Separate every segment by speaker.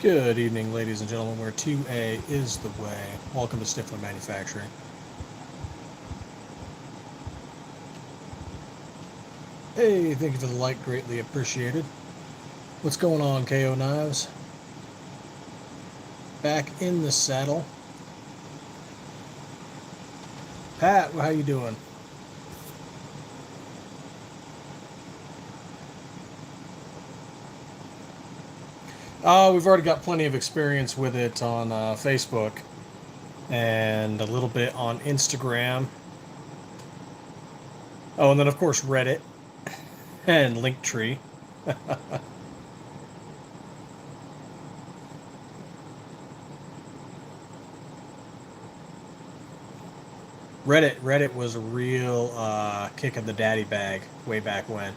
Speaker 1: Good evening, ladies and gentlemen, where 2A is the way. Welcome to Stiffler Manufacturing. Hey, thank you for the like, greatly appreciated. What's going on, KO Knives? Back in the saddle. Pat, how you doing? We've already got plenty of experience with it on Facebook and a little bit on Instagram. Oh, and then of course Reddit and Linktree. Reddit was a real kick in the daddy bag way back when,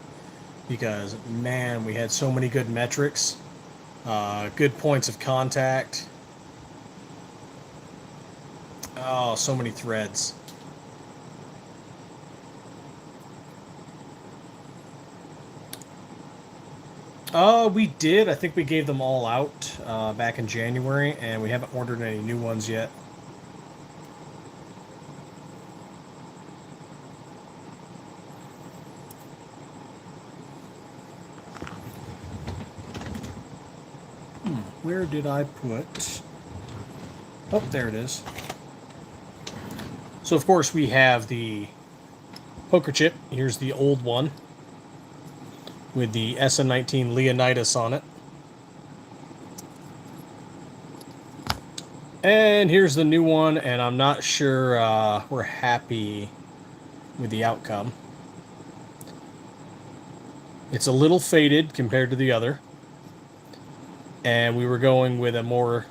Speaker 1: because man, we had so many good metrics, good points of contact. Oh, so many threads. We did. I think we gave them all out back in January, and we haven't ordered any new ones yet. Where did I put... Oh, there it is. So, of course, we have the poker chip. Here's the old one with the SM19 Leonidas on it. And here's the new one, and I'm not sure we're happy with the outcome. It's a little faded compared to the other. And we were going with a more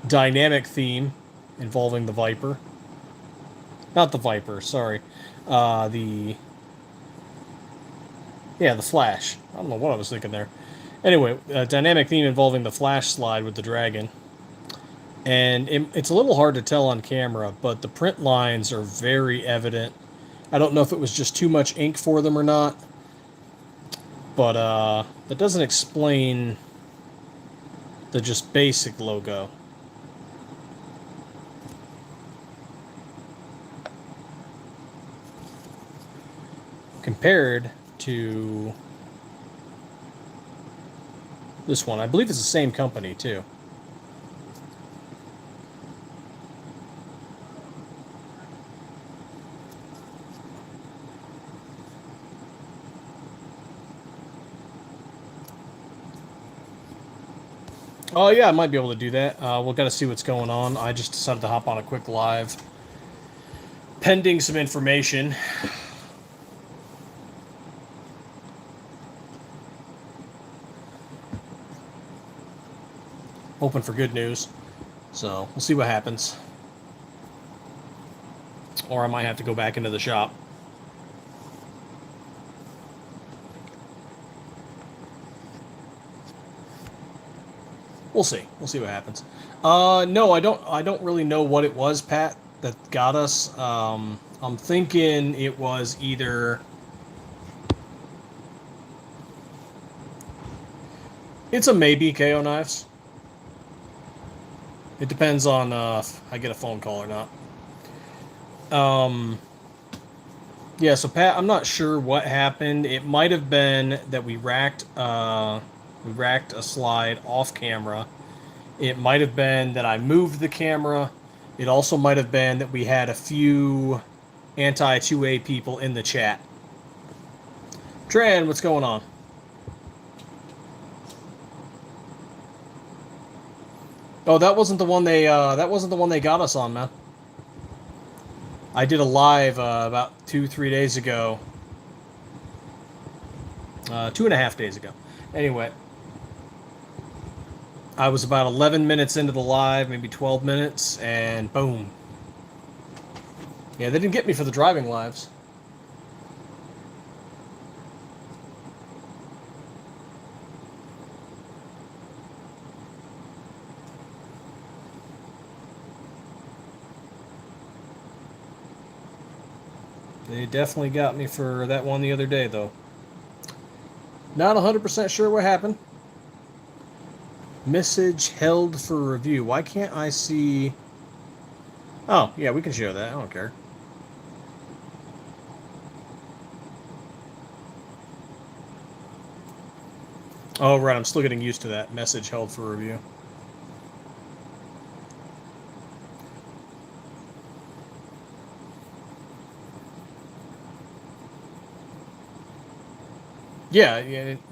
Speaker 1: dynamic theme involving the Viper. Not the Viper, sorry. The Flash. I don't know what I was thinking there. Anyway, a dynamic theme involving the Flash slide with the Dragon. And it's a little hard to tell on camera, but the print lines are very evident. I don't know if it was just too much ink for them or not. But that doesn't explain the just basic logo. Compared to this one. I believe it's the same company, too. Oh, yeah, I might be able to do that. We'll got to see what's going on. I just decided to hop on a quick live. Pending some information. Hoping for good news. So, we'll see what happens. Or I might have to go back into the shop. We'll see. We'll see what happens. No, I don't really know what it was, Pat, that got us. I'm thinking it was either... It's a maybe, KO Knives. It depends on if I get a phone call or not. Yeah, so Pat, I'm not sure what happened. It might have been that we racked a slide off camera. It might have been that I moved the camera. It also might have been that we had a few anti-2A people in the chat. Tran, what's going on? Oh, that wasn't the one they got us on, man. I did a live about 2-3 days ago. 2.5 days ago. Anyway, I was about 11 minutes into the live, maybe 12 minutes, and boom. Yeah, they didn't get me for the driving lives. They definitely got me for that one the other day, though. Not 100% sure what happened. Message held for review. Why can't I see... Oh, yeah, we can show that. I don't care. Oh, right, I'm still getting used to that. Message held for review. Yeah,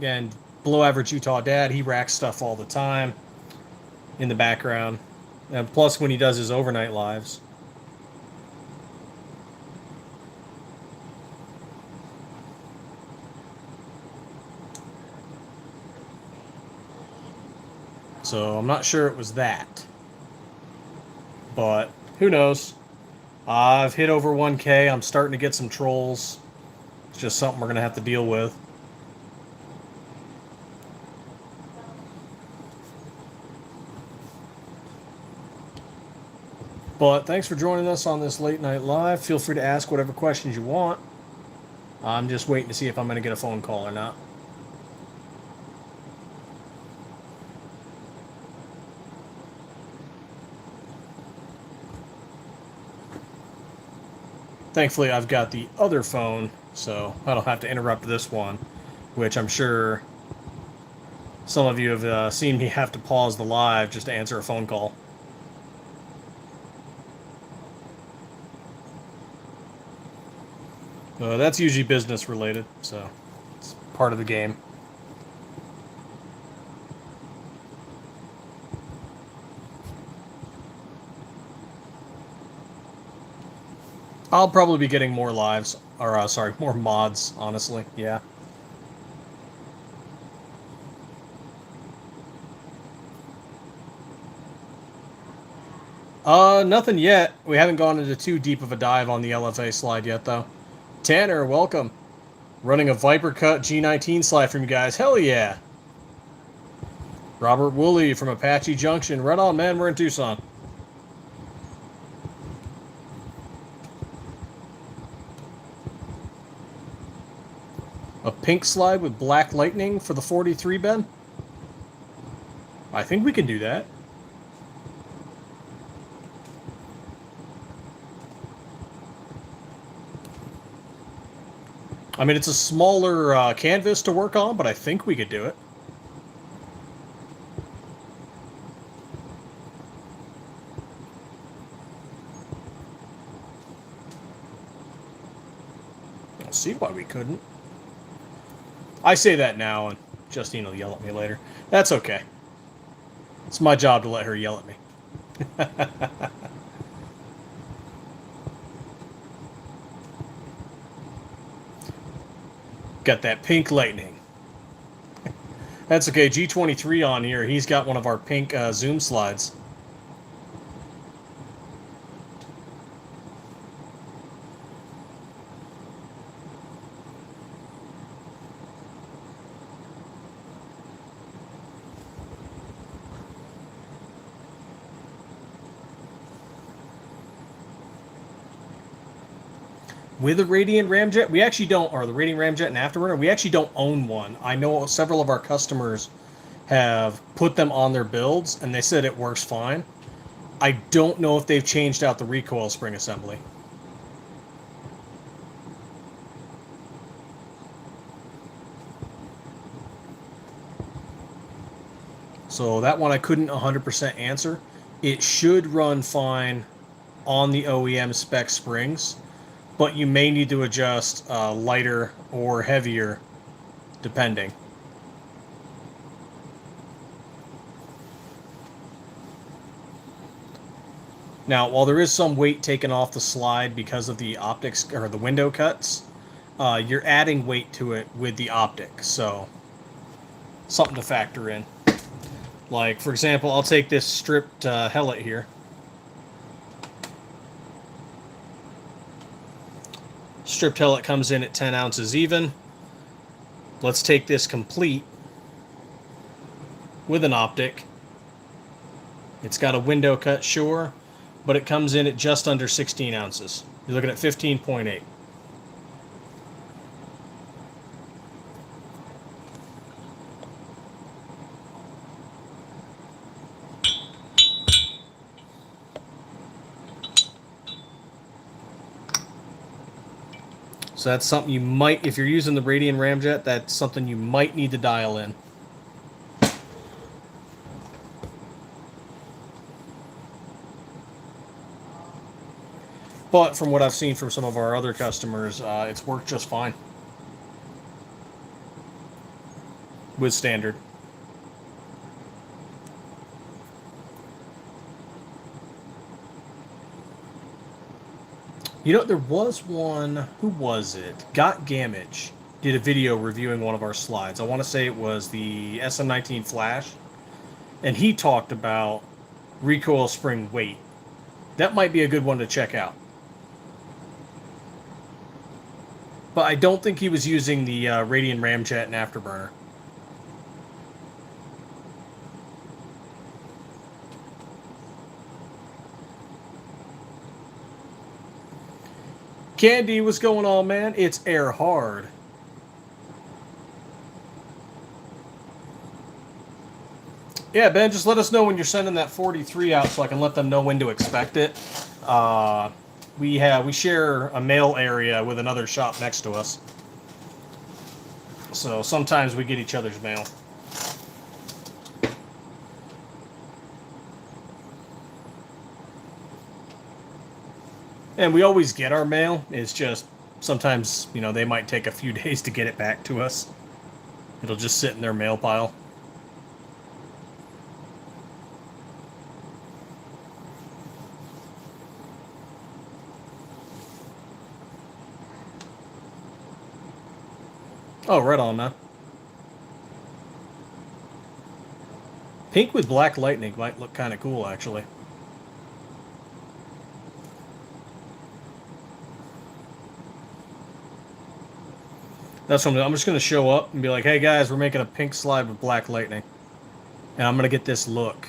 Speaker 1: and below average Utah dad, he racks stuff all the time in the background. And plus, when he does his overnight lives. So I'm not sure it was that. But who knows? I've hit over 1K. I'm starting to get some trolls. It's just something we're going to have to deal with. But thanks for joining us on this late night live. Feel free to ask whatever questions you want. I'm just waiting to see if I'm going to get a phone call or not. Thankfully, I've got the other phone, so I don't have to interrupt this one, which I'm sure some of you have seen me have to pause the live just to answer a phone call. That's usually business related, so it's part of the game. I'll probably be getting more lives, or sorry, more mods, honestly, yeah. Nothing yet. We haven't gone into too deep of a dive on the LFA slide yet, though. Tanner, welcome. Running a Viper Cut G19 slide from you guys. Hell yeah. Robert Woolley from Apache Junction. Right on, man. We're in Tucson. A pink slide with black lightning for the 43, Ben? I think we can do that. I mean, it's a smaller canvas to work on, but I think we could do it. I'll see why we couldn't. I say that now, and Justine will yell at me later. That's okay. It's my job to let her yell at me. Got that pink lightning. That's okay. G23 on here. He's got one of our pink zoom slides. With a Radiant Ramjet, we actually don't, or the Radiant Ramjet and Afterburner, we actually don't own one. I know several of our customers have put them on their builds, and they said it works fine. I don't know if they've changed out the recoil spring assembly. So that one I couldn't 100% answer. It should run fine on the OEM spec springs, but you may need to adjust lighter or heavier depending. Now, while there is some weight taken off the slide because of the optics or the window cuts, you're adding weight to it with the optic, so something to factor in. Like, for example, I'll take this stripped helmet here. Stripped helmet comes in at 10 ounces even. Let's take this complete with an optic. It's got a window cut, sure, but it comes in at just under 16 ounces. You're looking at 15.8. So that's something you might, if you're using the Radian ramjet, that's something you might need to dial in. But from what I've seen from some of our other customers, it's worked just fine with standard. You know, there was one, who was it? Got Gamage did a video reviewing one of our slides. I want to say it was the SM19 Flash, and he talked about recoil spring weight. That might be a good one to check out. But I don't think he was using the Radian ramjet and afterburner. Candy, what's going on, man? It's air hard. Yeah, Ben, just let us know when you're sending that 43 out so I can let them know when to expect it. We share a mail area with another shop next to us. So sometimes we get each other's mail. And we always get our mail. It's just sometimes, you know, they might take a few days to get it back to us. It'll just sit in their mail pile. Oh, right on, man. Pink with black lightning might look kind of cool, actually. That's what I'm just going to show up and be like, hey guys, we're making a pink slide with black lightning. And I'm going to get this look.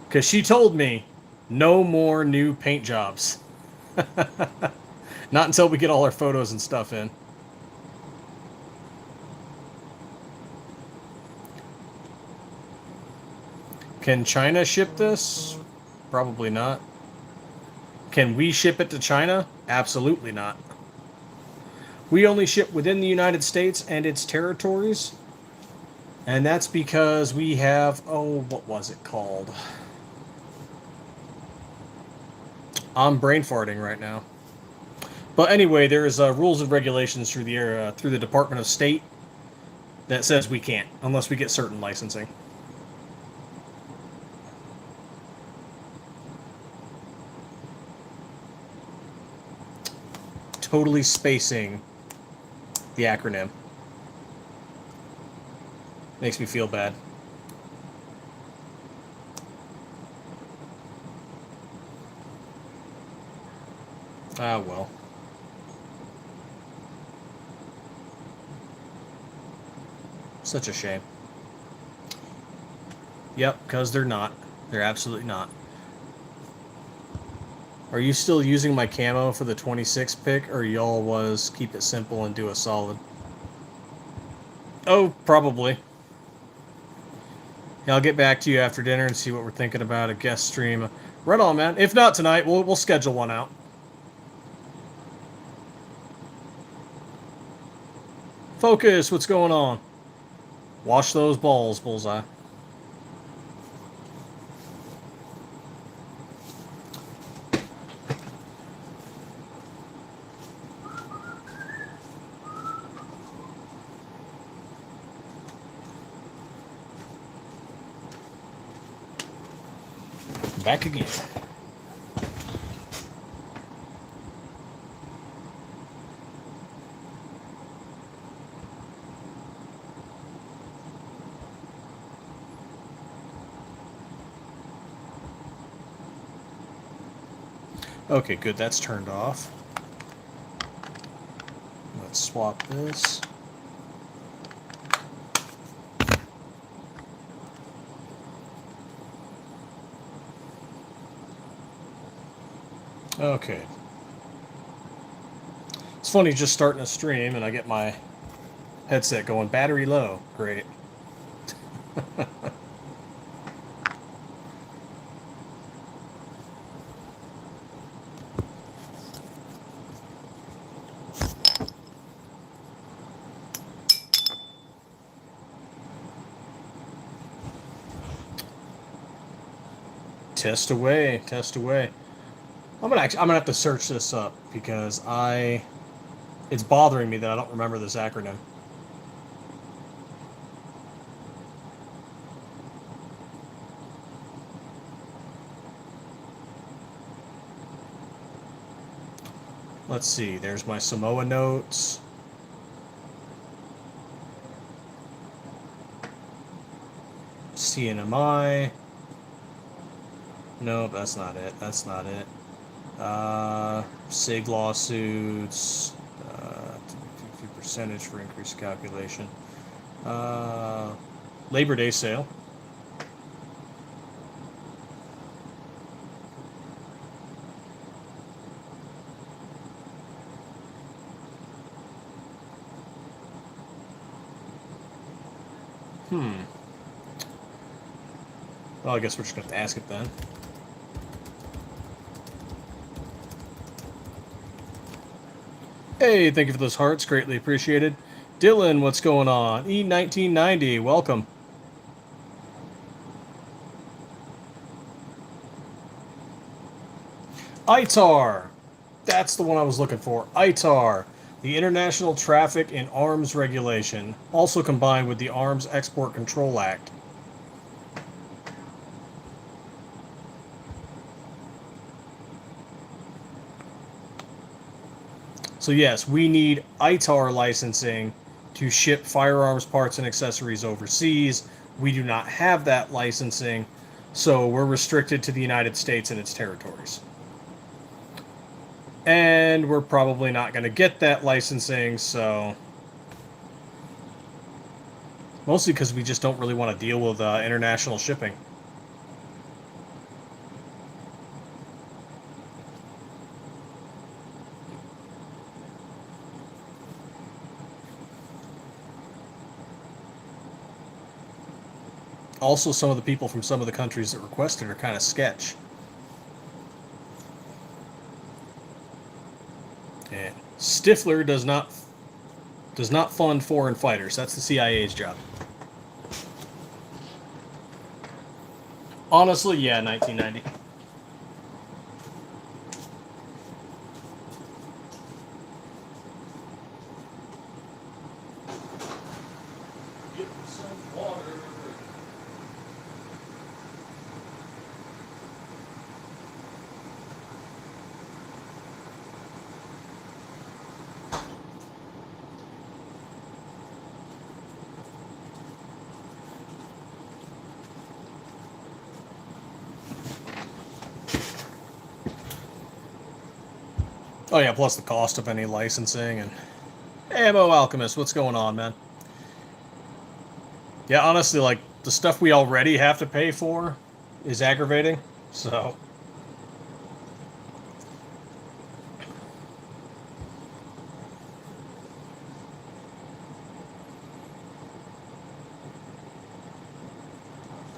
Speaker 1: Because she told me, no more new paint jobs. Not until we get all our photos and stuff in. Can China ship this? Probably not. Can we ship it to China? Absolutely not. We only ship within the United States and its territories. And that's because we have, oh, what was it called? I'm brain farting right now. But anyway, there's rules and regulations through the Department of State that says we can't, unless we get certain licensing. Totally spacing the acronym. Makes me feel bad. Ah, well. Such a shame. Yep, because they're not. They're absolutely not. Are you still using my camo for the 26 pick, or y'all was keep it simple and do a solid? Oh, probably. Yeah, I'll get back to you after dinner and see what we're thinking about a guest stream. Right on, man. If not tonight, we'll schedule one out. Focus, what's going on? Wash those balls, Bullseye. Back again. Okay, good. That's turned off. Let's swap this. Okay. It's funny just starting a stream and I get my headset going battery low. Great. Test away, test away. I'm gonna have to search this up because it's bothering me that I don't remember this acronym. Let's see. There's my Samoa notes. CNMI. No, that's not it. That's not it. SIG lawsuits. Percentage for increased calculation. Labor Day sale. Well, I guess we're just going to have to ask it then. Hey, thank you for those hearts. Greatly appreciated. Dylan, what's going on? E1990, welcome. ITAR. That's the one I was looking for. ITAR. The International Traffic in Arms Regulation, also combined with the Arms Export Control Act. So yes, we need ITAR licensing to ship firearms parts and accessories overseas. We do not have that licensing, so we're restricted to the United States and its territories. And we're probably not going to get that licensing, so... Mostly because we just don't really want to deal with international shipping. Also, some of the people from some of the countries that requested are kind of sketch. And Stiffler does not fund foreign fighters. That's the CIA's job. Honestly, yeah, 1990. Get some water. Oh yeah, plus the cost of any licensing and... Ammo Alchemist, what's going on, man? Yeah, honestly, like, the stuff we already have to pay for is aggravating, so...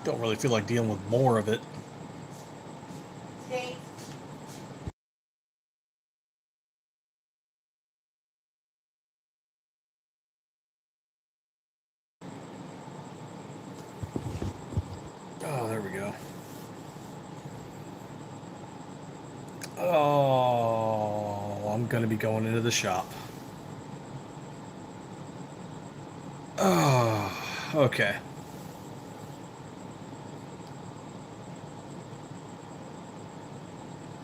Speaker 1: Don't really feel like dealing with more of it. Oh, there we go. Oh, I'm going to be going into the shop. Oh, okay.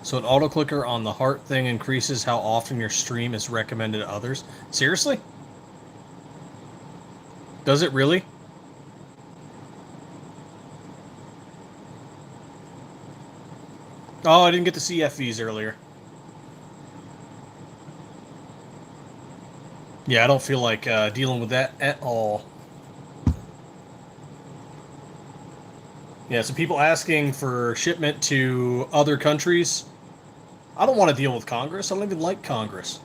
Speaker 1: So an auto clicker on the heart thing increases how often your stream is recommended to others. Seriously? Does it really? Oh, I didn't get to see FVs earlier. Yeah, I don't feel like dealing with that at all. Yeah, so people asking for shipment to other countries. I don't want to deal with Congress. I don't even like Congress.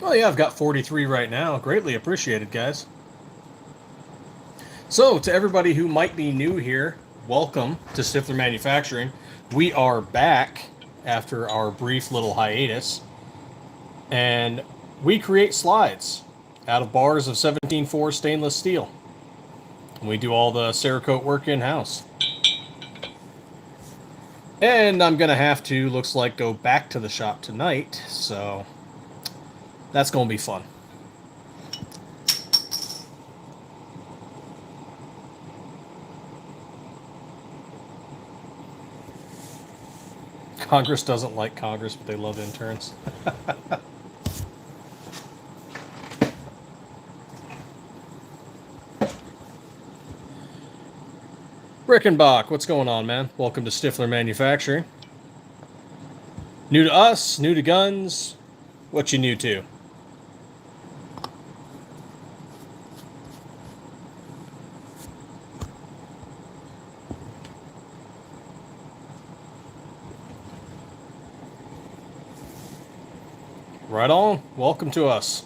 Speaker 1: Well, yeah, I've got 43 right now. Greatly appreciated, guys. So, to everybody who might be new here, welcome to Stiffler Manufacturing. We are back after our brief little hiatus. And We create slides out of bars of 17.4 stainless steel. We do all the Cerakote work in-house. And I'm going to have to, looks like, go back to the shop tonight, so that's going to be fun. Congress doesn't like Congress, but they love interns. Rickenbach, what's going on, man? Welcome to Stiffler Manufacturing. New to us, new to guns. What you new to? Right on. Welcome to us.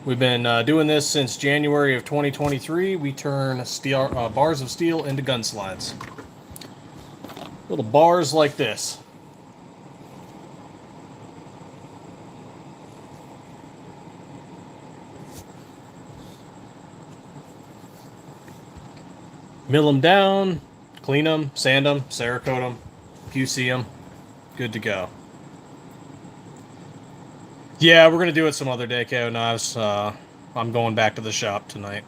Speaker 1: We've been doing this since January of 2023. We turn steel, bars of steel into gun slides. Little bars like this. Mill them down, clean them, sand them, Cerakote them, QC them. Good to go. Yeah, we're going to do it some other day, KO Knives. I'm going back to the shop tonight.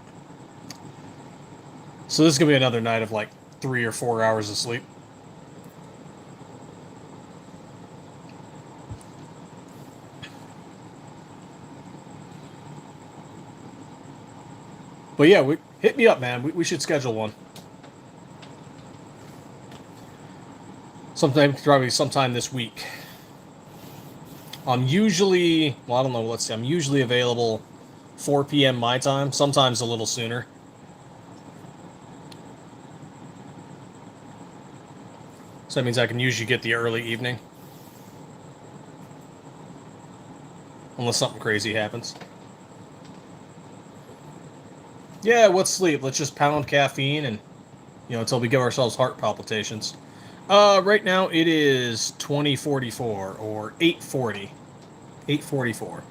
Speaker 1: So this is going to be another night of like 3 or 4 hours of sleep. But yeah, hit me up, man. We should schedule one. Probably sometime this week. I'm usually, well, I don't know, let's see, I'm usually available 4 p.m. my time, sometimes a little sooner. So that means I can usually get the early evening. Unless something crazy happens. Yeah, what's sleep? Let's just pound caffeine and, until we give ourselves heart palpitations. Right now it is 2044 or 8:40. 8:44.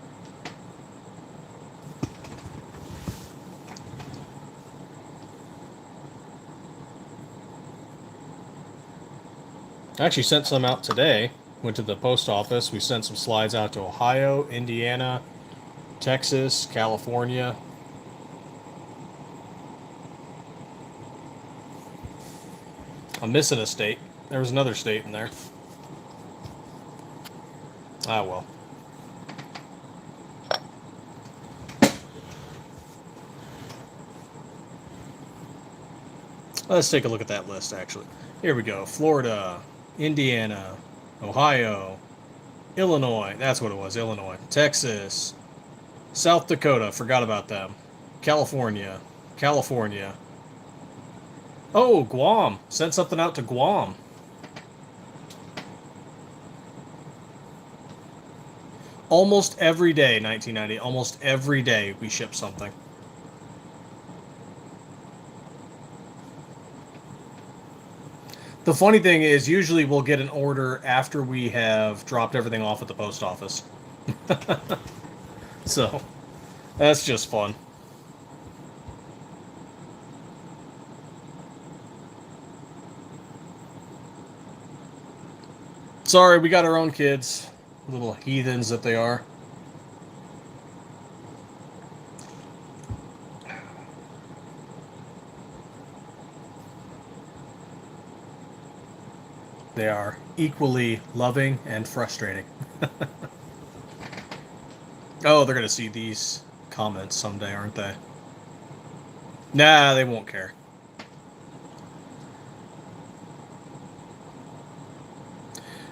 Speaker 1: I actually sent some out today. Went to the post office. We sent some slides out to Ohio, Indiana, Texas, California. I'm missing a state. There was another state in there. Ah, well. Let's take a look at that list, actually. Here we go. Florida, Indiana, Ohio, Illinois. That's what it was, Illinois. Texas, South Dakota. Forgot about them. California. Oh, Guam. Sent something out to Guam. Almost every day, 1990. Almost every day we ship something. The funny thing is, usually we'll get an order after we have dropped everything off at the post office. So, that's just fun. Sorry, we got our own kids. Little heathens that they are. They are equally loving and frustrating. Oh, they're going to see these comments someday, aren't they? Nah, they won't care.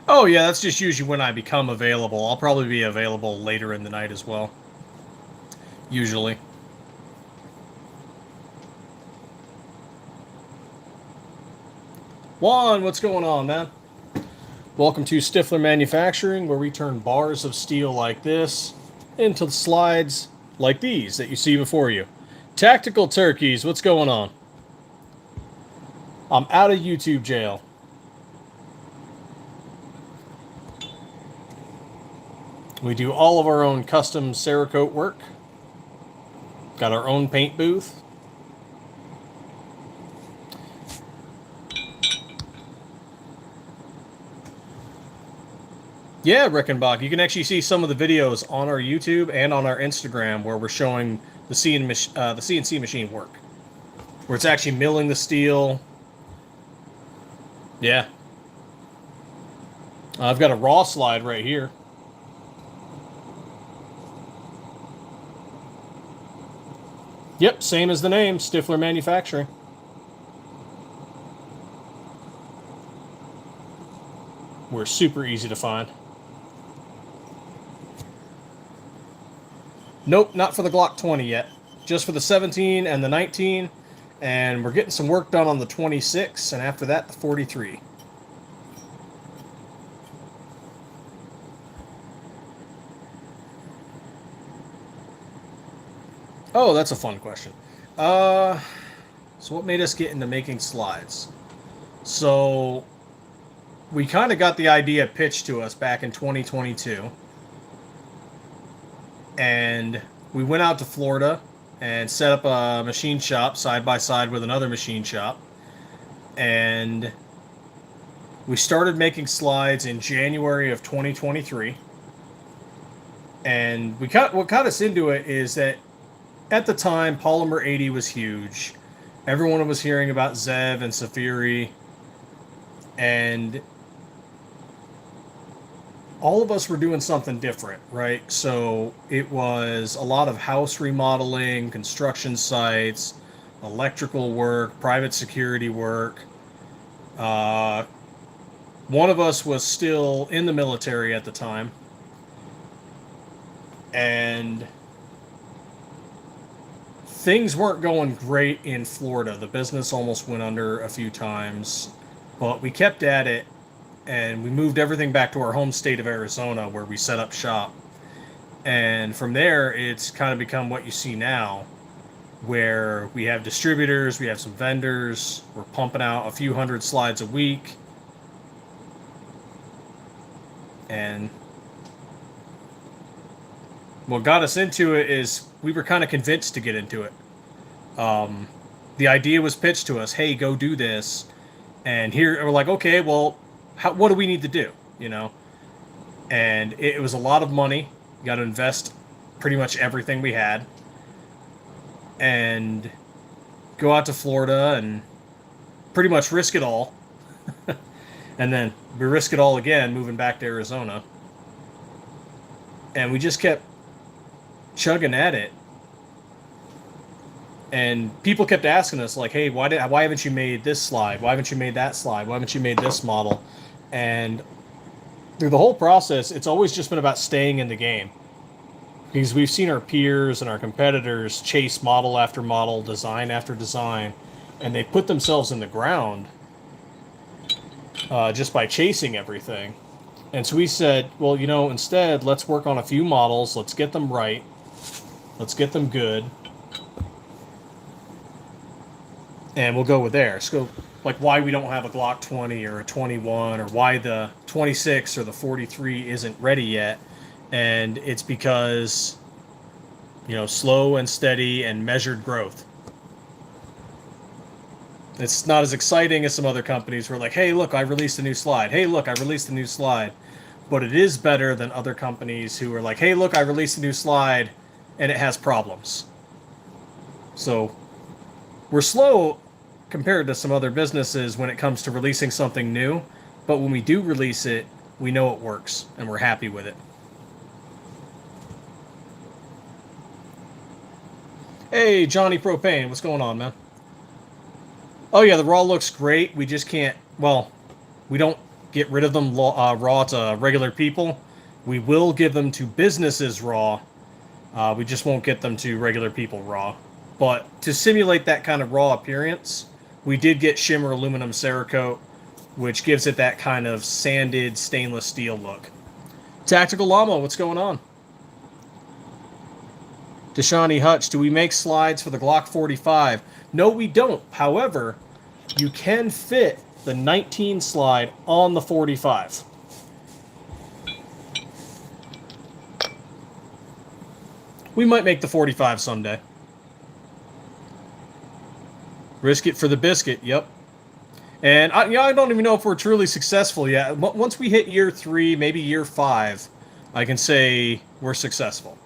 Speaker 1: Oh, yeah, that's just usually when I become available. I'll probably be available later in the night as well. Usually. Juan, what's going on, man? Welcome to Stiffler Manufacturing, where we turn bars of steel like this into slides like these that you see before you. Tactical Turkeys, what's going on? I'm out of YouTube jail. We do all of our own custom Cerakote work. Got our own paint booth. Yeah, Rickenbach. You can actually see some of the videos on our YouTube and on our Instagram where we're showing the CNC machine work. Where it's actually milling the steel. Yeah. I've got a raw slide right here. Yep, same as the name, Stiffler Manufacturing. We're super easy to find. Nope, not for the Glock 20 yet. Just for the 17 and the 19. And we're getting some work done on the 26, and after that, the 43. Oh, that's a fun question. So what made us get into making slides? So we kind of got the idea pitched to us back in 2022. And we went out to Florida and set up a machine shop side by side with another machine shop. And we started making slides in January of 2023. And what got us into it is that at the time, Polymer 80 was huge. Everyone was hearing about Zev and Safiri. And all of us were doing something different, right? So it was a lot of house remodeling, construction sites, electrical work, private security work. One of us was still in the military at the time. And things weren't going great in Florida. The business almost went under a few times, but we kept at it. And we moved everything back to our home state of Arizona where we set up shop. And from there, it's kind of become what you see now, where we have distributors, we have some vendors, we're pumping out a few hundred slides a week. And what got us into it is we were kind of convinced to get into it. The idea was pitched to us, hey, go do this. And here we're like, okay, well, what do we need to do, you know? And it was a lot of money. You got to invest pretty much everything we had. And go out to Florida and pretty much risk it all. And then we risk it all again, moving back to Arizona. And we just kept chugging at it. And people kept asking us, like, hey, why haven't you made this slide? Why haven't you made that slide? Why haven't you made this model? And through the whole process, it's always just been about staying in the game. Because we've seen our peers and our competitors chase model after model, design after design, and they put themselves in the ground just by chasing everything. And so we said, well, you know, instead, let's work on a few models. Let's get them right. Let's get them good. And we'll go with there. So, like, why we don't have a Glock 20 or a 21, or why the 26 or the 43 isn't ready yet. And it's because, you know, slow and steady and measured growth. It's not as exciting as some other companies who are like, hey, look, I released a new slide. Hey, look, I released a new slide. But it is better than other companies who are like, hey, look, I released a new slide and it has problems. So we're slow compared to some other businesses when it comes to releasing something new, but when we do release it, we know it works and we're happy with it. Hey, Johnny Propane, what's going on, man? Oh yeah, the raw looks great. We just can't, well, we don't get rid of them raw to regular people. We will give them to businesses raw. We just won't get them to regular people raw. But to simulate that kind of raw appearance, we did get shimmer aluminum Cerakote, which gives it that kind of sanded stainless steel look. Tactical Llama, what's going on? Deshani Hutch, do we make slides for the Glock 45? No, we don't. However, you can fit the 19 slide on the 45. We might make the 45 someday. Risk it for the biscuit. Yep. And I don't even know if we're truly successful yet. Once we hit year 3, maybe year 5, I can say we're successful.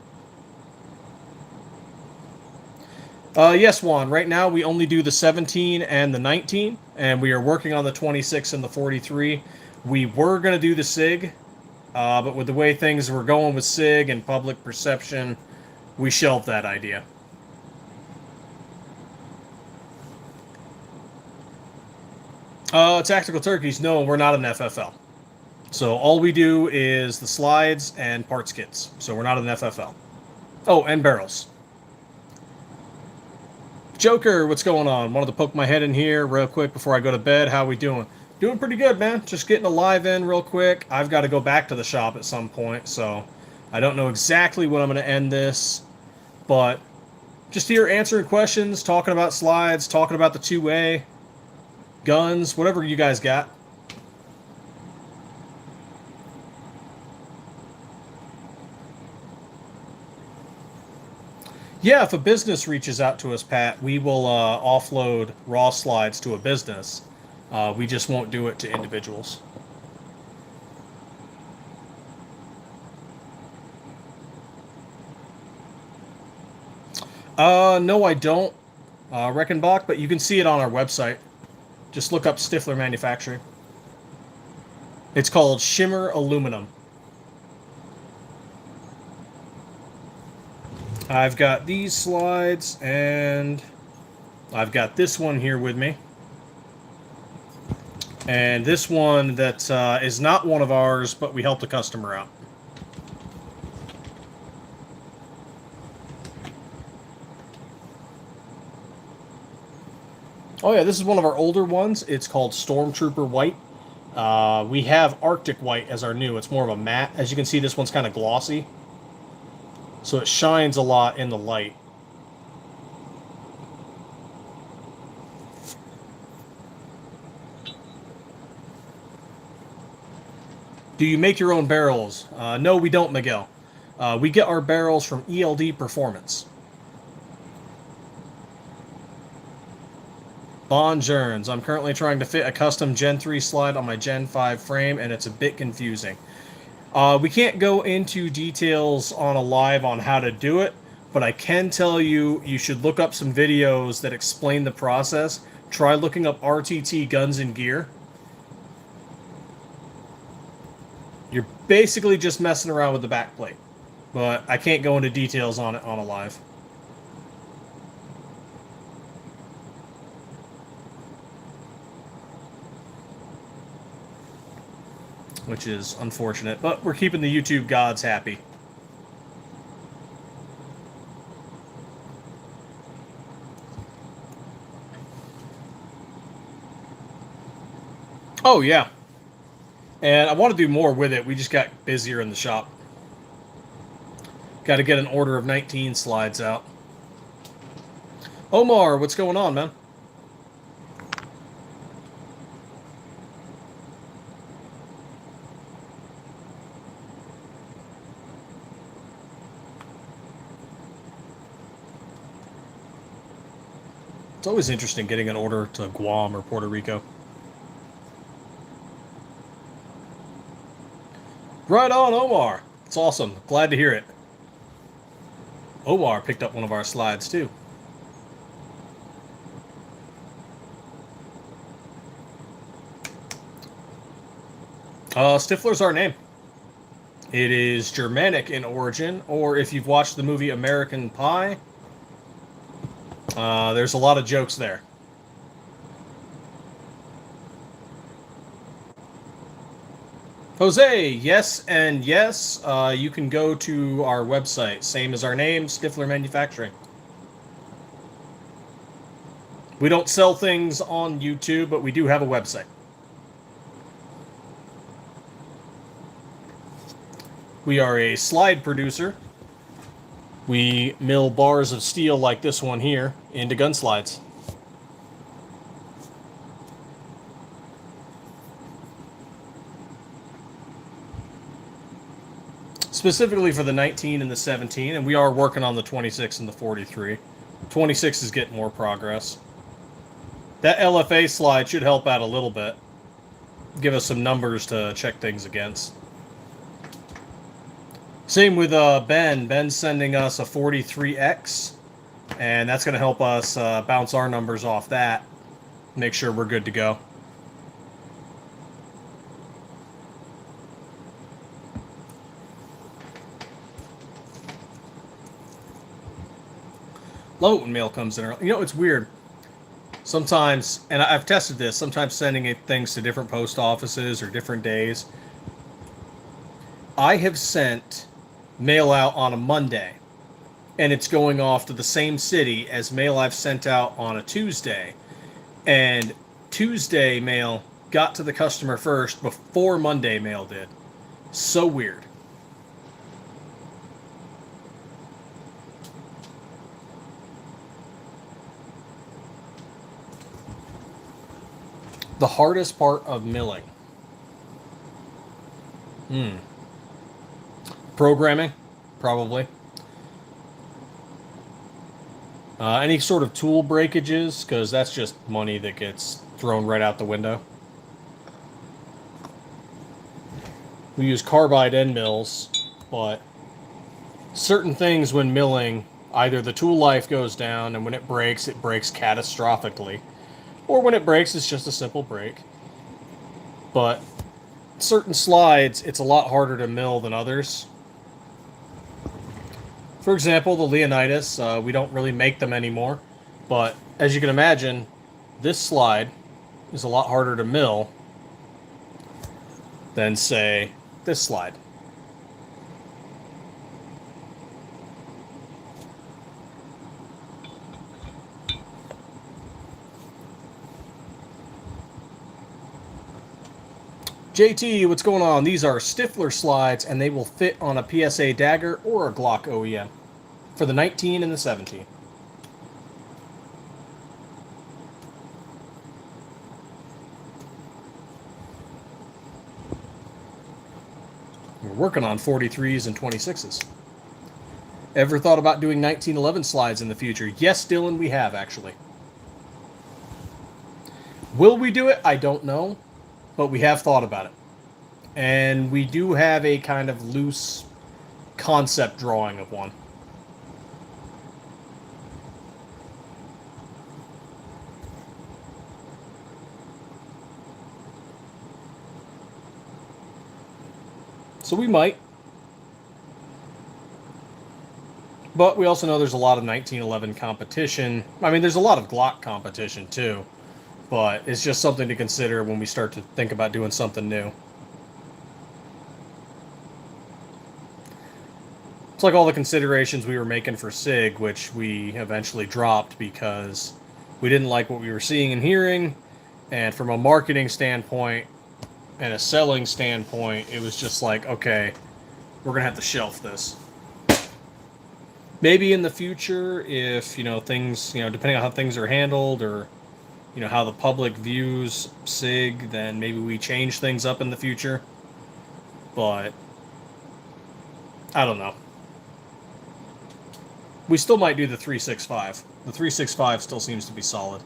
Speaker 1: Yes, Juan. Right now we only do the 17 and the 19, and we are working on the 26 and the 43. We were going to do the SIG, but with the way things were going with SIG and public perception, we shelved that idea. Tactical turkeys, no, we're not an FFL. So all we do is the slides and parts kits. So we're not an FFL. Oh, and barrels. Joker, what's going on? Wanted to poke my head in here real quick before I go to bed. How we doing? Doing pretty good, man. Just getting a live in real quick. I've got to go back to the shop at some point, so I don't know exactly when I'm going to end this, but just here answering questions, talking about slides, talking about the 2A, guns, whatever you guys got. Yeah, if a business reaches out to us, Pat, we will offload raw slides to a business. We just won't do it to individuals. No, I don't, Reckenbach, but you can see it on our website. Just look up Stiffler Manufacturing. It's called Shimmer Aluminum. I've got these slides, and I've got this one here with me. And this one that is not one of ours, but we helped a customer out. Oh yeah, this is one of our older ones. It's called Stormtrooper White. We have Arctic White as our new. It's more of a matte. As you can see, this one's kind of glossy. So it shines a lot in the light. Do you make your own barrels? No, we don't, Miguel. We get our barrels from ELD Performance. Bon Journs. I'm currently trying to fit a custom Gen 3 slide on my Gen 5 frame, and it's a bit confusing. We can't go into details on a live on how to do it, but I can tell you, you should look up some videos that explain the process. Try looking up RTT Guns and Gear. You're basically just messing around with the back plate, but I can't go into details on it on a live. Which is unfortunate, but we're keeping the YouTube gods happy. Oh, yeah. And I want to do more with it. We just got busier in the shop. Got to get an order of 19 slides out. Omar, what's going on, man? It's always interesting getting an order to Guam or Puerto Rico. Right on, Omar. It's awesome. Glad to hear it. Omar picked up one of our slides, too. Stiffler's our name. It is Germanic in origin, or if you've watched the movie American Pie, there's a lot of jokes there. Jose, yes and yes. You can go to our website, same as our name, Stiffler Manufacturing. We don't sell things on YouTube, but we do have a website. We are a slide producer. We mill bars of steel like this one here into gun slides. specifically for the 19 and the 17, and we are working on the 26 and the 43. 26 is getting more progress. That LFA slide should help out a little bit. Give us some numbers to check things against. Same with Ben. Ben's sending us a 43X, and that's going to help us bounce our numbers off that. Make sure we're good to go. Love it when mail comes in early. You know, it's weird. Sometimes, and I've tested this, sometimes sending things to different post offices or different days. I have sent mail out on a Monday, and it's going off to the same city as mail I've sent out on a Tuesday. And Tuesday mail got to the customer first before Monday mail did. So weird. The hardest part of milling. Programming, probably. Any sort of tool breakages, because that's just money that gets thrown right out the window. We use carbide end mills, but certain things when milling, either the tool life goes down, and when it breaks catastrophically. Or when it breaks, it's just a simple break. But certain slides, it's a lot harder to mill than others. For example, the Leonidas, we don't really make them anymore. But as you can imagine, this slide is a lot harder to mill than, say, this slide. JT, what's going on? These are Stiffler slides, and they will fit on a PSA Dagger or a Glock OEM for the 19 and the 17. We're working on 43s and 26s. Ever thought about doing 1911 slides in the future? Yes, Dylan, we have, actually. Will we do it? I don't know. But we have thought about it. And we do have a kind of loose concept drawing of one. So we might. But we also know there's a lot of 1911 competition. I mean, there's a lot of Glock competition too. But it's just something to consider when we start to think about doing something new. It's like all the considerations we were making for SIG, which we eventually dropped because we didn't like what we were seeing and hearing. And from a marketing standpoint and a selling standpoint, it was just like, okay, we're going to have to shelf this. Maybe in the future, if, things, depending on how things are handled or how the public views SIG, then maybe we change things up in the future. But I don't know. We still might do the 365. The 365 still seems to be solid.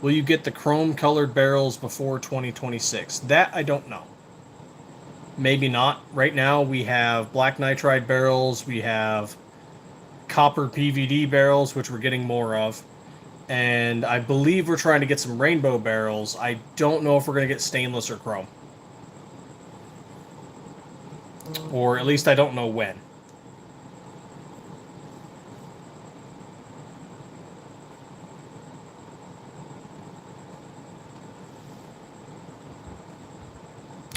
Speaker 1: Will you get the chrome-colored barrels before 2026? That I don't know. Maybe not. Right now we have black nitride barrels, we have copper PVD barrels, which we're getting more of, and I believe we're trying to get some rainbow barrels. I don't know if we're going to get stainless or chrome. Or at least I don't know when.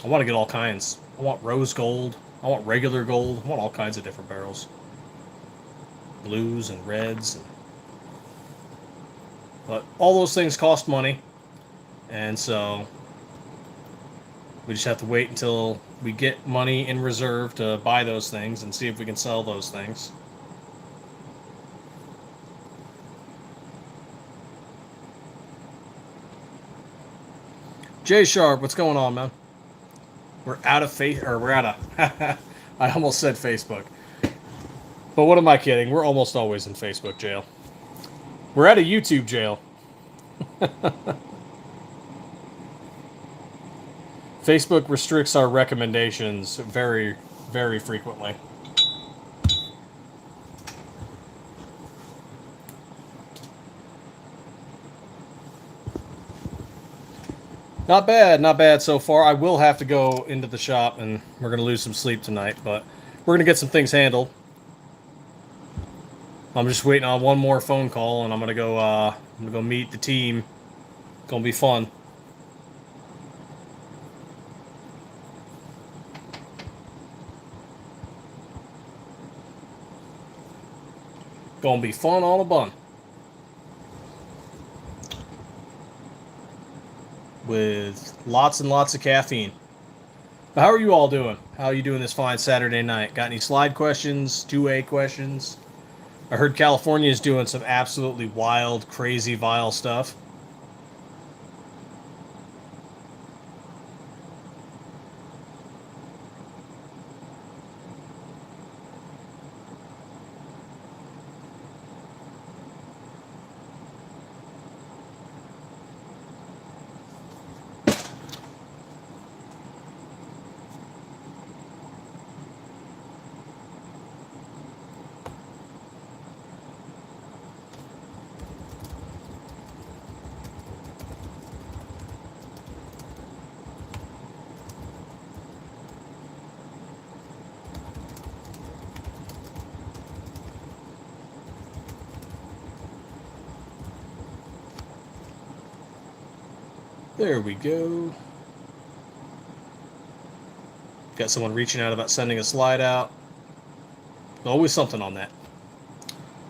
Speaker 1: I want to get all kinds. I want rose gold. I want regular gold. I want all kinds of different barrels. Blues and reds. But all those things cost money. And so we just have to wait until we get money in reserve to buy those things and see if we can sell those things. Jay Sharp, what's going on, man? We're out of we're out of. I almost said Facebook, but what am I kidding? We're almost always in Facebook jail. We're out of YouTube jail. Facebook restricts our recommendations very, very frequently. Not bad so far. I will have to go into the shop, and we're going to lose some sleep tonight, but we're going to get some things handled. I'm just waiting on one more phone call, and I'm going to go meet the team. It's going to be fun. Going to be fun on a bun. With lots and lots of caffeine. But how are you all doing? How are you doing this fine Saturday night? Got any slide questions? 2A questions? I heard California is doing some absolutely wild, crazy, vile stuff. There we go. Got someone reaching out about sending a slide out. Always something on that.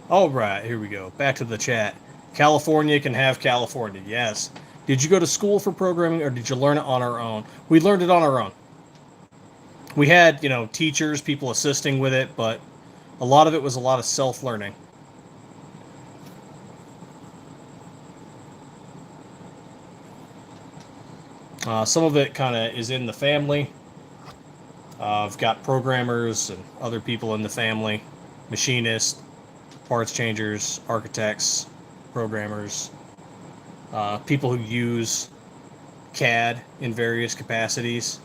Speaker 1: All right, here we go. Back to the chat. California can have California. Yes. Did you go to school for programming, or did you learn it on our own? We learned it on our own. We had, teachers, people assisting with it, but a lot of it was a lot of self-learning. Some of it kind of is in the family. I've got programmers and other people in the family, machinists, parts changers, architects, programmers, people who use CAD in various capacities.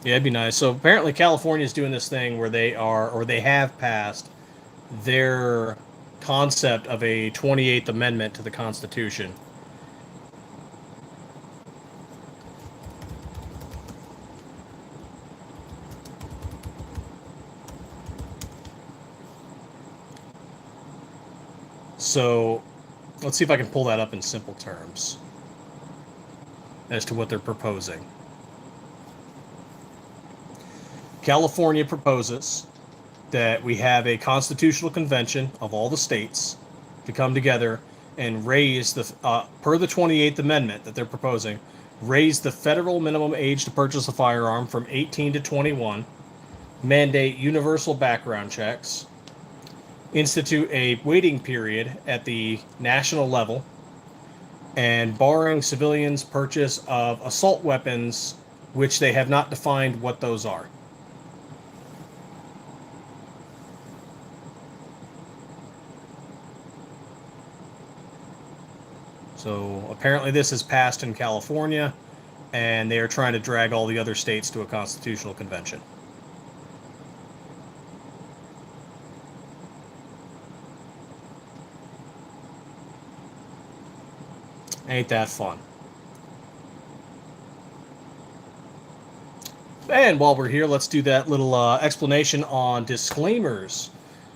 Speaker 1: Yeah, it'd be nice. So apparently California is doing this thing where they have passed their concept of a 28th Amendment to the Constitution. So let's see if I can pull that up in simple terms as to what they're proposing. California proposes that we have a constitutional convention of all the states to come together and raise the, per the 28th Amendment that they're proposing, raise the federal minimum age to purchase a firearm from 18 to 21, mandate universal background checks, institute a waiting period at the national level, and barring civilians' purchase of assault weapons, which they have not defined what those are. So apparently this is passed in California, and they are trying to drag all the other states to a constitutional convention. Ain't that fun? And while we're here, let's do that little explanation on disclaimers.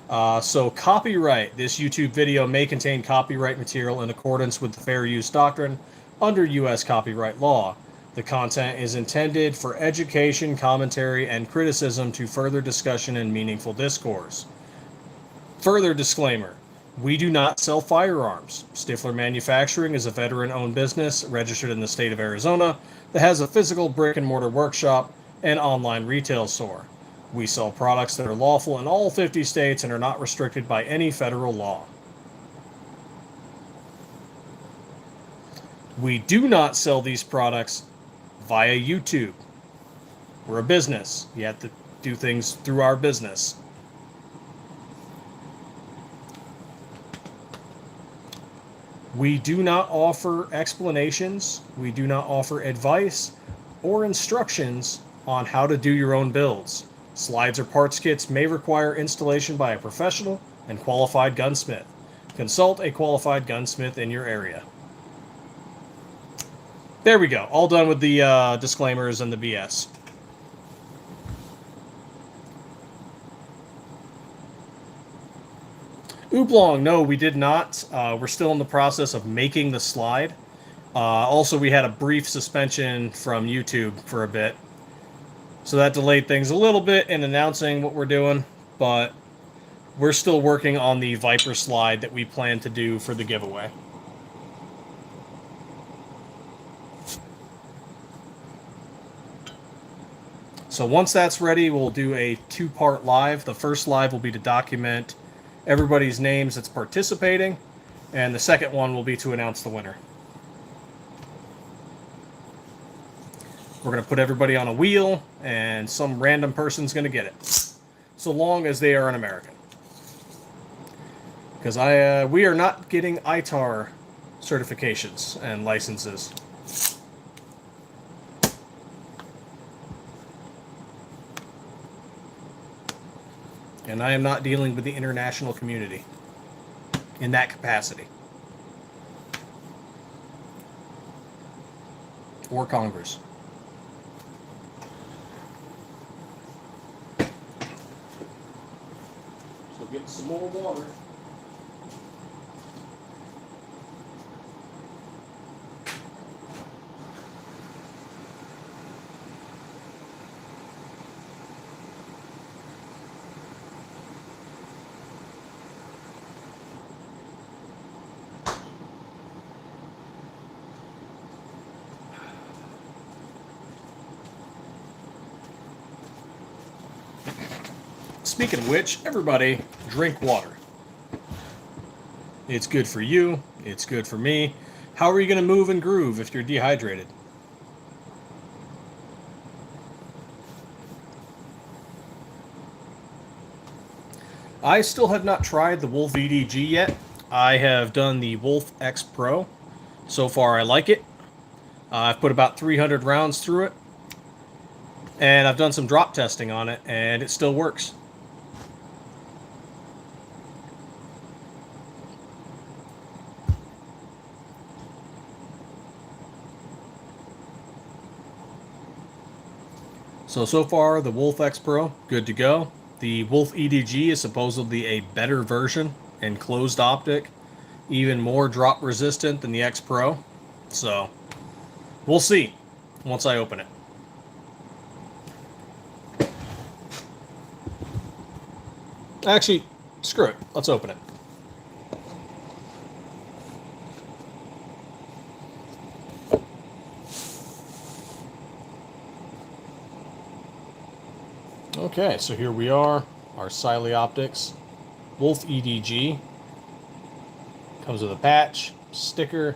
Speaker 1: So copyright. This YouTube video may contain copyright material in accordance with the fair use doctrine under U.S. copyright law. The content is intended for education, commentary, and criticism to further discussion and meaningful discourse. Further disclaimer. We do not sell firearms. Stiffler Manufacturing is a veteran-owned business registered in the state of Arizona that has a physical brick-and-mortar workshop and online retail store. We sell products that are lawful in all 50 states and are not restricted by any federal law. We do not sell these products via YouTube. We're a business. You have to do things through our business. We do not offer explanations. We do not offer advice or instructions on how to do your own builds. Slides or parts kits may require installation by a professional and qualified gunsmith. Consult a qualified gunsmith in your area. There we go. All done with the disclaimers and the BS. Oolong, no, we did not. We're still in the process of making the slide. Also, we had a brief suspension from YouTube for a bit. So that delayed things a little bit in announcing what we're doing. But we're still working on the Viper slide that we plan to do for the giveaway. So once that's ready, we'll do a 2-part live. The first live will be to document everybody's names that's participating, and the second one will be to announce the winner. We're going to put everybody on a wheel, and some random person's going to get it, so long as they are an American. Because we are not getting ITAR certifications and licenses. And I am not dealing with the international community in that capacity. Or Congress. So get some more water. Speaking of which, everybody drink water. It's good for you. It's good for me. How are you going to move and groove if you're dehydrated? I still have not tried the Wolf EDG yet. I have done the Wolf X Pro. So far, I like it. I've put about 300 rounds through it. And I've done some drop testing on it, and it still works. So far, the Wolf X Pro, good to go. The Wolf EDG is supposedly a better version and closed optic, even more drop resistant than the X Pro. So, we'll see once I open it. Actually, screw it. Let's open it. Okay, so here we are, our Siley Optics Wolf EDG. Comes with a patch, sticker.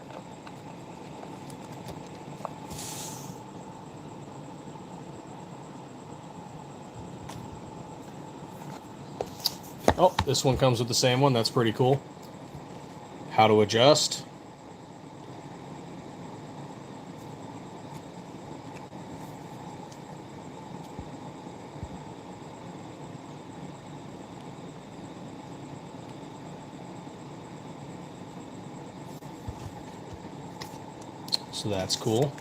Speaker 1: Oh, this one comes with the same one. That's pretty cool. How to adjust. So that's cool.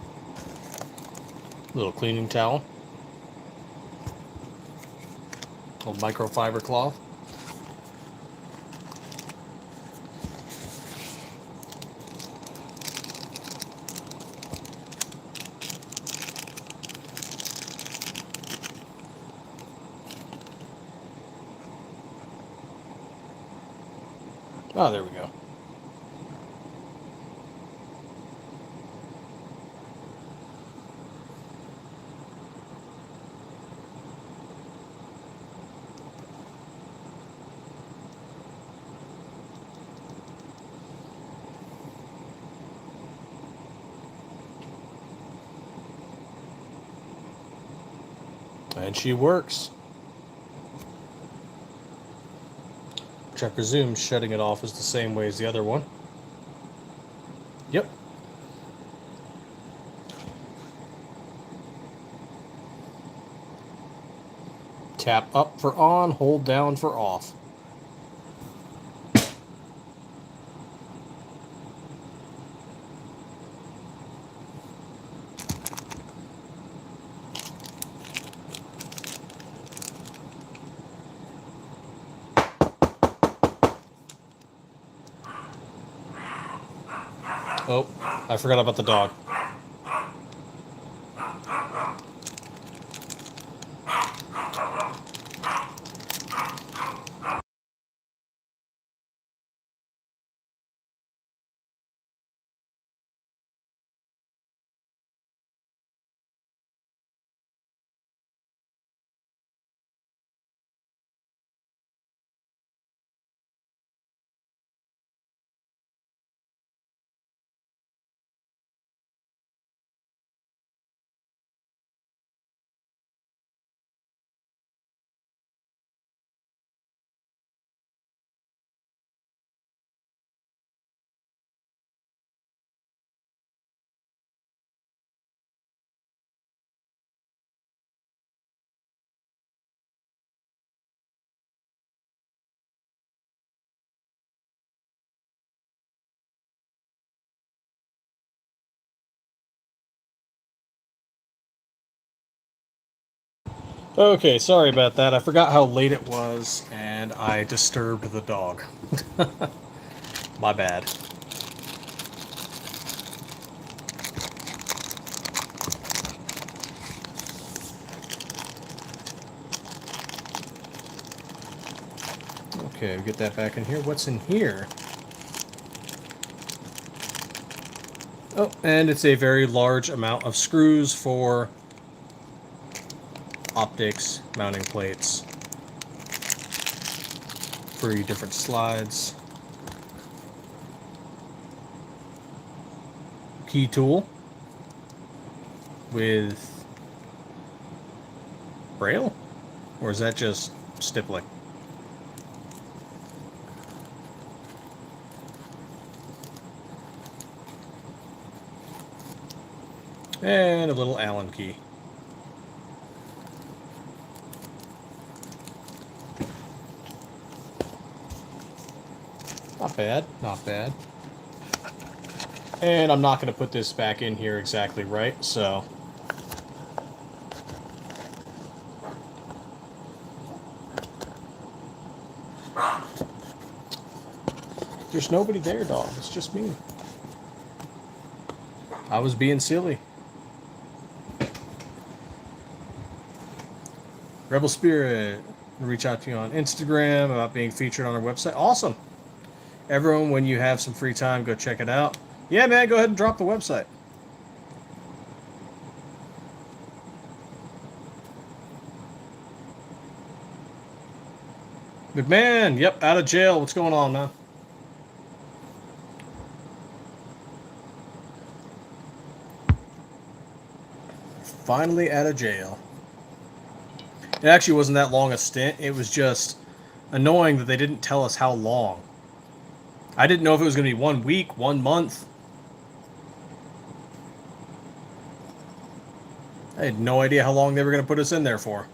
Speaker 1: Little cleaning towel. Little microfiber cloth. Oh, there we go. And she works. Which I presume shutting it off is the same way as the other one. Yep. Tap up for on, hold down for off. Oh, I forgot about the dog. Okay, sorry about that. I forgot how late it was, and I disturbed the dog. My bad. Okay, we get that back in here. What's in here? Oh, and it's a very large amount of screws for optics, mounting plates, 3 different slides. Key tool with braille? Or is that just stippling? And a little Allen key. Not bad, not bad. And I'm not going to put this back in here exactly right, so... There's nobody there, dog. It's just me. I was being silly. Rebel Spirit, reach out to you on Instagram about being featured on our website. Awesome. Everyone, when you have some free time, go check it out. Yeah, man, go ahead and drop the website. McMahon, yep, out of jail. What's going on, man? Finally out of jail. It actually wasn't that long a stint. It was just annoying that they didn't tell us how long. I didn't know if it was going to be 1 week, 1 month. I had no idea how long they were going to put us in there for.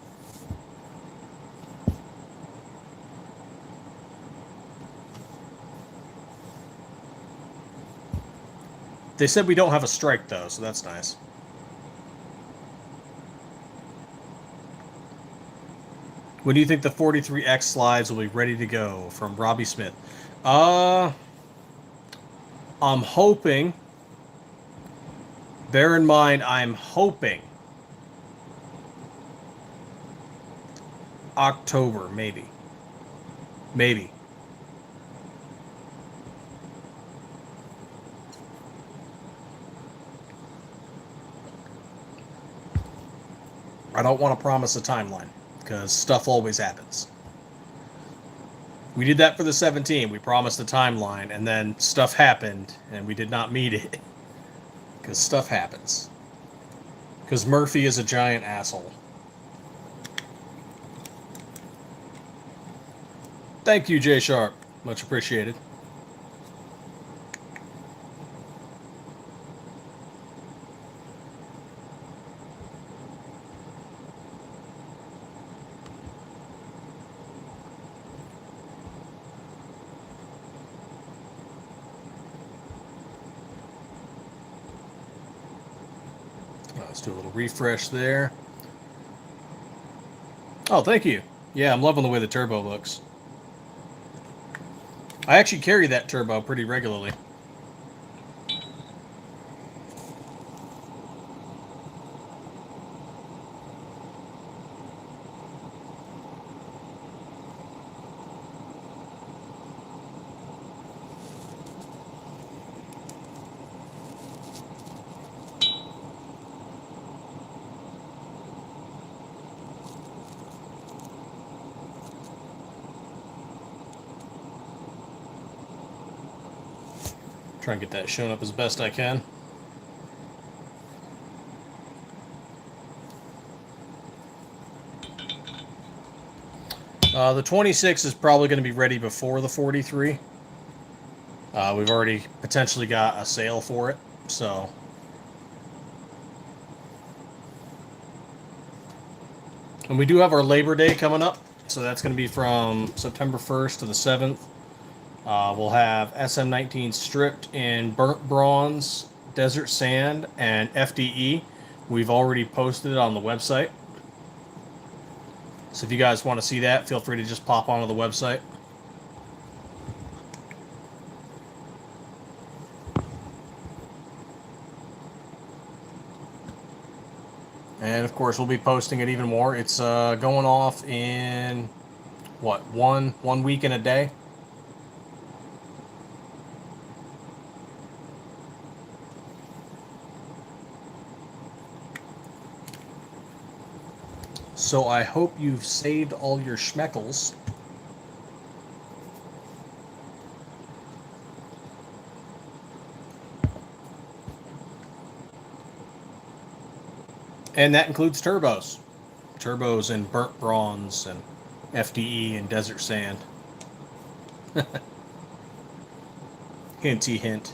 Speaker 1: They said we don't have a strike, though, so that's nice. When do you think the 43X slides will be ready to go? From Robbie Smith. I'm hoping. Bear in mind, I'm hoping. October, maybe. Maybe. I don't want to promise a timeline, because stuff always happens. We did that for the 17. We promised a timeline, and then stuff happened, and we did not meet it. Because stuff happens. Because Murphy is a giant asshole. Thank you, J Sharp. Much appreciated. Let's do a little refresh there. Oh, thank you. Yeah, I'm loving the way the turbo looks. I actually carry that turbo pretty regularly. Try and get that shown up as best I can. The 26 is probably going to be ready before the 43. We've already potentially got a sale for it, so. And we do have our Labor Day coming up, so that's going to be from September 1st to the 7th. We'll have SM19 stripped in burnt bronze, desert sand, and FDE. We've already posted it on the website. So if you guys want to see that, feel free to just pop onto the website. And of course, we'll be posting it even more. It's going off in, what, one week and a day? So I hope you've saved all your schmeckles. And that includes turbos. Turbos and burnt bronze and FDE and desert sand. Hinty hint.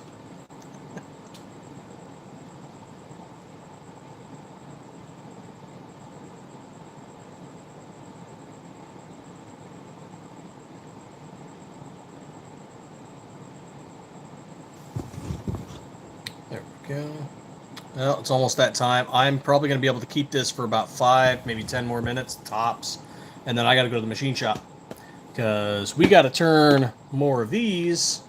Speaker 1: There we go. Well, it's almost that time. I'm probably going to be able to keep this for about 5, maybe 10 more minutes, tops. And then I got to go to the machine shop. Because we got to turn more of these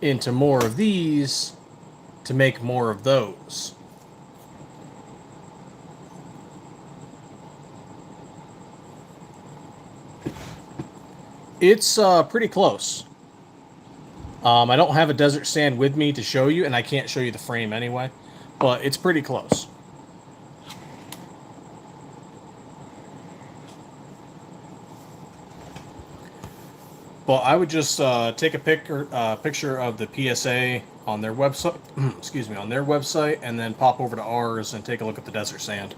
Speaker 1: into more of these to make more of those. It's pretty close. I don't have a desert sand with me to show you, and I can't show you the frame anyway. But it's pretty close. Well, I would just take a picture of the PSA on their website, excuse me, on their website, and then pop over to ours and take a look at the desert sand.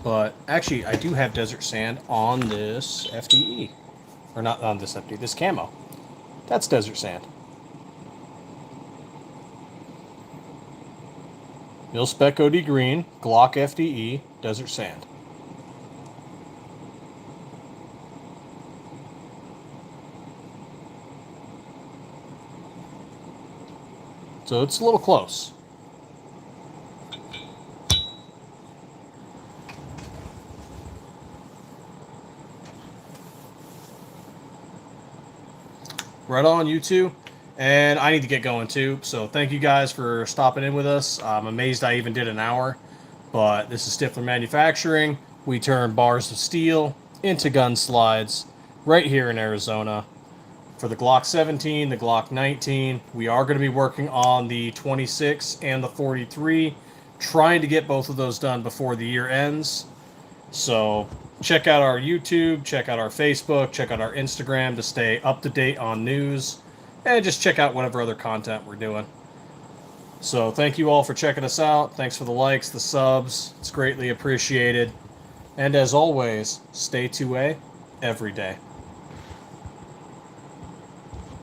Speaker 1: But actually, I do have desert sand on this FDE. Or not on this FDE, this camo. That's desert sand. Mil Spec OD Green, Glock FDE, desert sand. So it's a little close. Right on, you two. And I need to get going too. So thank you guys for stopping in with us. I'm amazed I even did an hour. But this is Stiffler Manufacturing. We turn bars of steel into gun slides right here in Arizona. For the Glock 17, the Glock 19, we are going to be working on the 26 and the 43. Trying to get both of those done before the year ends. So check out our YouTube, check out our Facebook, check out our Instagram to stay up to date on news. and just check out whatever other content we're doing. So thank you all for checking us out. Thanks for the likes, the subs. It's greatly appreciated. And as always, stay 2A every day.